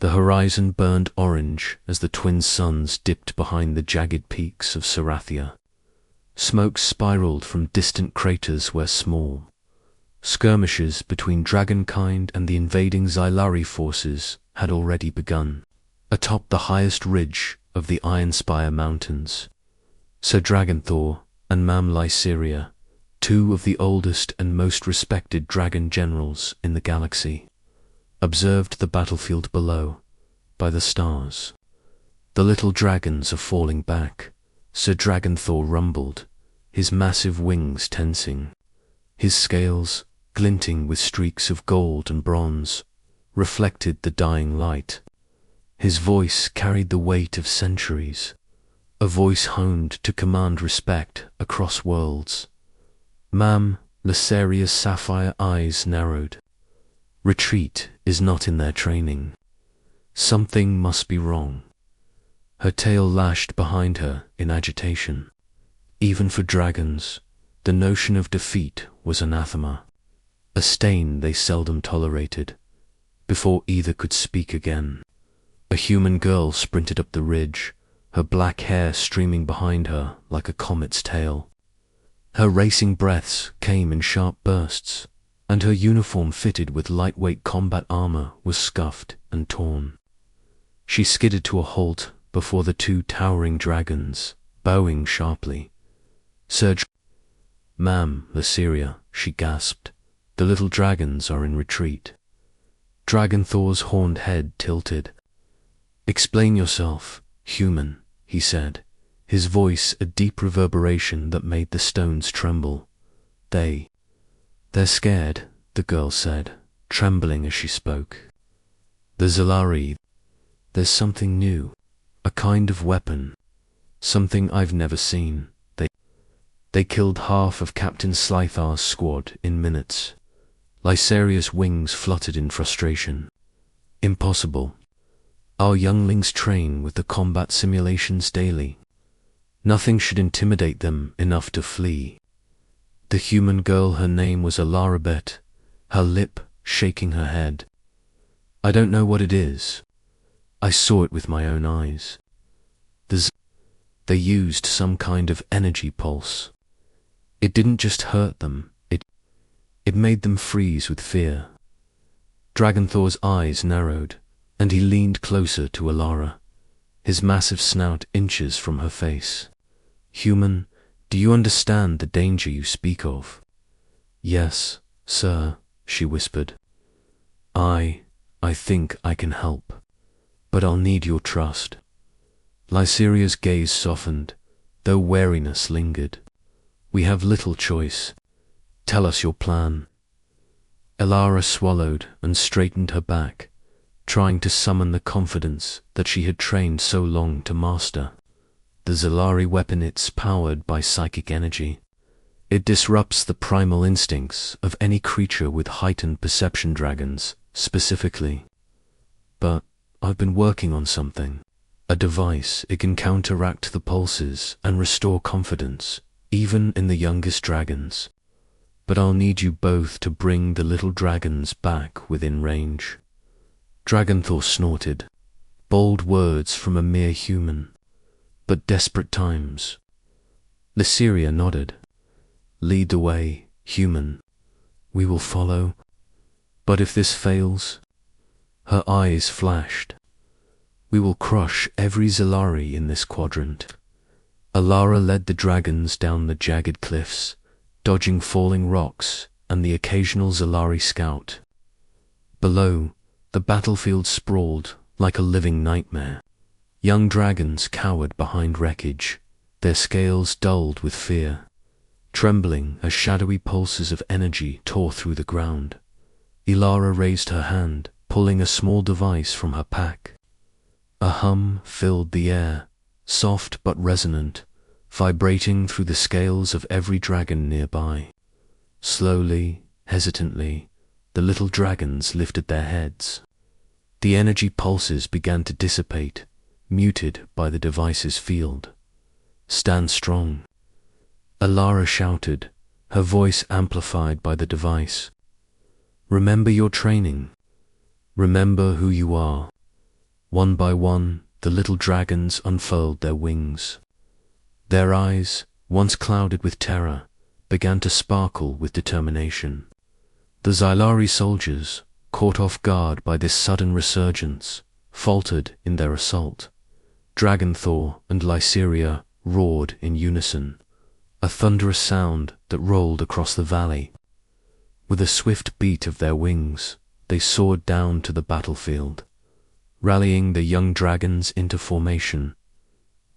The horizon burned orange as the twin suns dipped behind the jagged peaks of Sarathia. Smoke spiraled from distant craters where small. Skirmishes between dragonkind and the invading Xylari forces had already begun, atop the highest ridge of the Ironspire Mountains. Sir Dragonthor and Mam Lyceria, two of the oldest and most respected dragon generals in the galaxy, observed the battlefield below, by the stars. The little dragons are falling back, Sir Dragonthor rumbled, his massive wings tensing. His scales, glinting with streaks of gold and bronze, reflected the dying light. His voice carried the weight of centuries, a voice honed to command respect across worlds. Mam Lyceria's sapphire eyes narrowed. Retreat is not in their training. Something must be wrong. Her tail lashed behind her in agitation. Even for dragons, the notion of defeat was anathema, a stain they seldom tolerated. Before either could speak again, a human girl sprinted up the ridge, her black hair streaming behind her like a comet's tail. Her racing breaths came in sharp bursts, and her uniform fitted with lightweight combat armor was scuffed and torn. She skidded to a halt before the two towering dragons, bowing sharply. "Sir Mam Lyceria," she gasped, "the little dragons are in retreat." Dragonthor's horned head tilted. "Explain yourself, human," he said, his voice a deep reverberation that made the stones tremble. They're scared," the girl said, trembling as she spoke. "The Xylari, there's something new, a kind of weapon, something I've never seen. They killed half of Captain Slythar's squad in minutes." Lyceria's wings fluttered in frustration. "Impossible. Our younglings train with the combat simulations daily. Nothing should intimidate them enough to flee." The human girl, her name was Alarabet, her lip shaking her head. "I don't know what it is. I saw it with my own eyes. They used some kind of energy pulse. It didn't just hurt them, it made them freeze with fear." Dragonthor's eyes narrowed, and he leaned closer to Alara, his massive snout inches from her face. "Human, do you understand the danger you speak of?" "Yes, sir," she whispered. I think I can help, but I'll need your trust." Lyceria's gaze softened, though wariness lingered. "We have little choice. Tell us your plan." Alara swallowed and straightened her back, trying to summon the confidence that she had trained so long to master. The Xylari weapon, it's powered by psychic energy. It disrupts the primal instincts of any creature with heightened perception, dragons specifically. But I've been working on something. A device, it can counteract the pulses and restore confidence, even in the youngest dragons. But I'll need you both to bring the little dragons back within range." Dragonthor snorted, bold words from a mere human, but desperate times. Lyceria nodded. "Lead the way, human. We will follow. But if this fails," her eyes flashed, "we will crush every Xylari in this quadrant." Alara led the dragons down the jagged cliffs, dodging falling rocks and the occasional Xylari scout. Below, the battlefield sprawled like a living nightmare. Young dragons cowered behind wreckage, their scales dulled with fear, trembling as shadowy pulses of energy tore through the ground. Alara raised her hand, pulling a small device from her pack. A hum filled the air, soft but resonant, vibrating through the scales of every dragon nearby. Slowly, hesitantly, the little dragons lifted their heads. The energy pulses began to dissipate, muted by the device's field. "Stand strong," Alara shouted, her voice amplified by the device. "Remember your training. Remember who you are. One by one, the little dragons unfurled their wings. Their eyes, once clouded with terror, began to sparkle with determination. The Xylari soldiers, caught off guard by this sudden resurgence, faltered in their assault. Dragonthor and Lyceria roared in unison, a thunderous sound that rolled across the valley. With a swift beat of their wings, they soared down to the battlefield, rallying the young dragons into formation.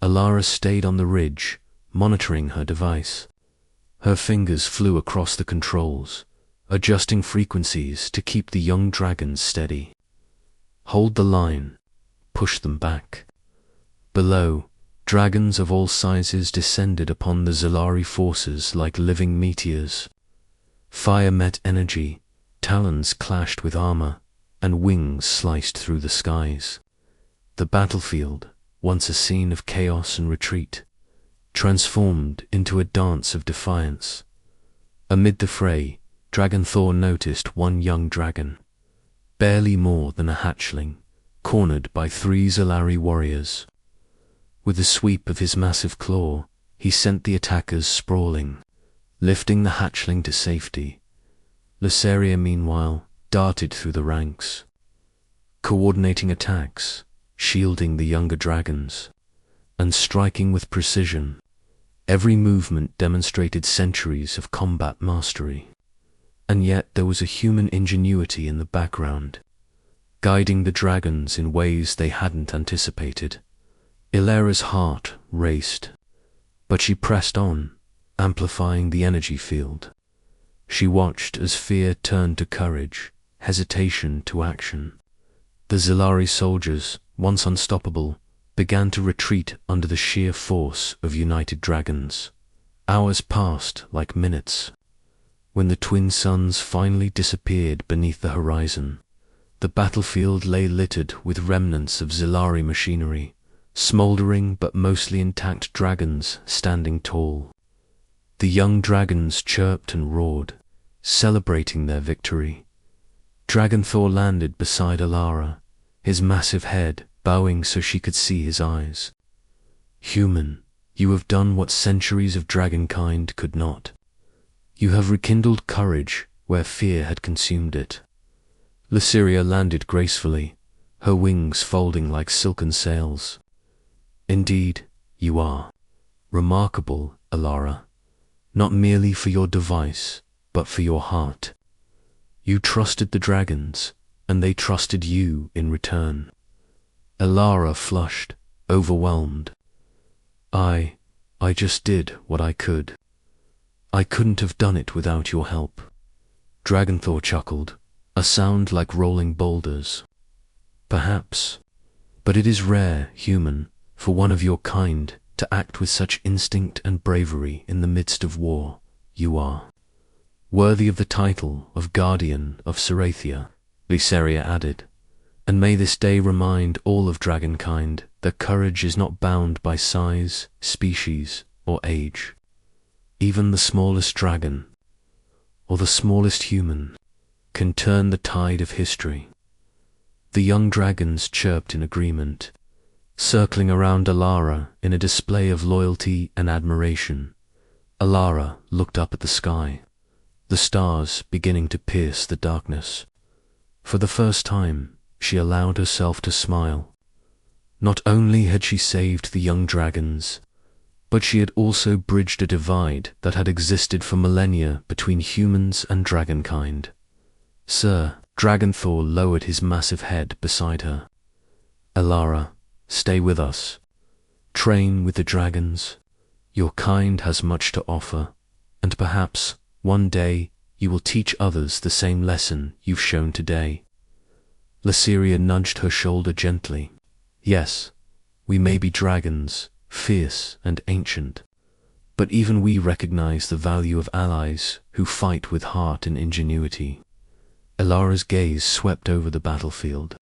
Alara stayed on the ridge, monitoring her device. Her fingers flew across the controls, adjusting frequencies to keep the young dragons steady. Hold the line, push them back. Below, dragons of all sizes descended upon the Xylari forces like living meteors. Fire met energy, talons clashed with armor, and wings sliced through the skies. The battlefield, once a scene of chaos and retreat, transformed into a dance of defiance. Amid the fray, Dragonthor noticed one young dragon, barely more than a hatchling, cornered by 3 Xylari warriors. With a sweep of his massive claw, he sent the attackers sprawling, lifting the hatchling to safety. Lyceria, meanwhile, darted through the ranks, coordinating attacks, shielding the younger dragons, and striking with precision. Every movement demonstrated centuries of combat mastery. And yet there was a human ingenuity in the background, guiding the dragons in ways they hadn't anticipated. Ilera's heart raced, but she pressed on, amplifying the energy field. She watched as fear turned to courage, hesitation to action. The Xylari soldiers, once unstoppable, began to retreat under the sheer force of united dragons. Hours passed like minutes. When the twin suns finally disappeared beneath the horizon, the battlefield lay littered with remnants of Xylari machinery, smoldering but mostly intact dragons standing tall. The young dragons chirped and roared, celebrating their victory. Dragonthor landed beside Alara, his massive head bowing so she could see his eyes. "Human, you have done what centuries of dragonkind could not. You have rekindled courage where fear had consumed it." Lyceria landed gracefully, her wings folding like silken sails. "Indeed, you are remarkable, Alara, not merely for your device, but for your heart. You trusted the dragons, and they trusted you in return." Alara flushed, overwhelmed. I just did what I could. I couldn't have done it without your help." Dragonthor chuckled, a sound like rolling boulders. "Perhaps, but it is rare, human, for one of your kind to act with such instinct and bravery in the midst of war. You are worthy of the title of Guardian of Sarathia," Lyceria added. "And may this day remind all of dragonkind that courage is not bound by size, species, or age. Even the smallest dragon, or the smallest human, can turn the tide of history." The young dragons chirped in agreement, circling around Alara in a display of loyalty and admiration. Alara looked up at the sky, the stars beginning to pierce the darkness. For the first time, she allowed herself to smile. Not only had she saved the young dragons, but she had also bridged a divide that had existed for millennia between humans and dragonkind. "Sir," Dragonthor lowered his massive head beside her. "Alara, stay with us. Train with the dragons. Your kind has much to offer, and perhaps, one day, you will teach others the same lesson you've shown today." Lyceria nudged her shoulder gently. "Yes, we may be dragons, fierce and ancient, but even we recognize the value of allies who fight with heart and ingenuity." Alara's gaze swept over the battlefield,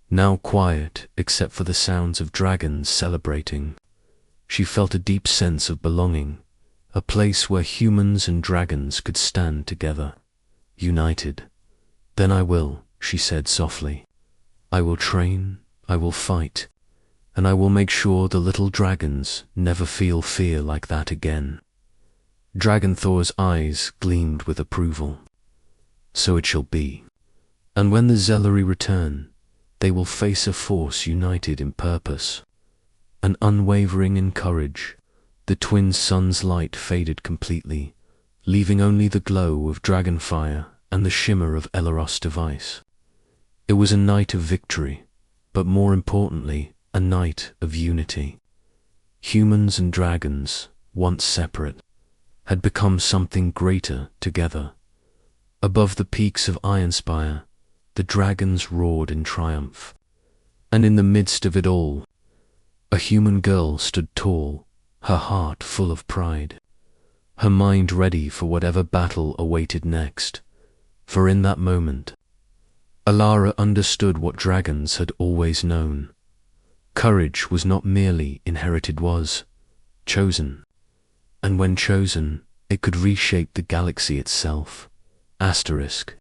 now quiet except for the sounds of dragons celebrating. She felt a deep sense of belonging, a place where humans and dragons could stand together, united. "Then I will," she said softly. "I will train, I will fight, and I will make sure the little dragons never feel fear like that again. Dragonthor's eyes gleamed with approval. So it shall be. And when the Zellery return, they will face a force united in purpose, and unwavering in courage. The twin suns' light faded completely, leaving only the glow of dragonfire and the shimmer of Eleros' device. It was a night of victory, but more importantly, a night of unity. Humans and dragons, once separate, had become something greater together. Above the peaks of Ironspire, the dragons roared in triumph. And in the midst of it all, a human girl stood tall, her heart full of pride, her mind ready for whatever battle awaited next. For in that moment, Alara understood what dragons had always known. Courage was not merely inherited, was chosen. And when chosen, it could reshape the galaxy itself. Asterisk.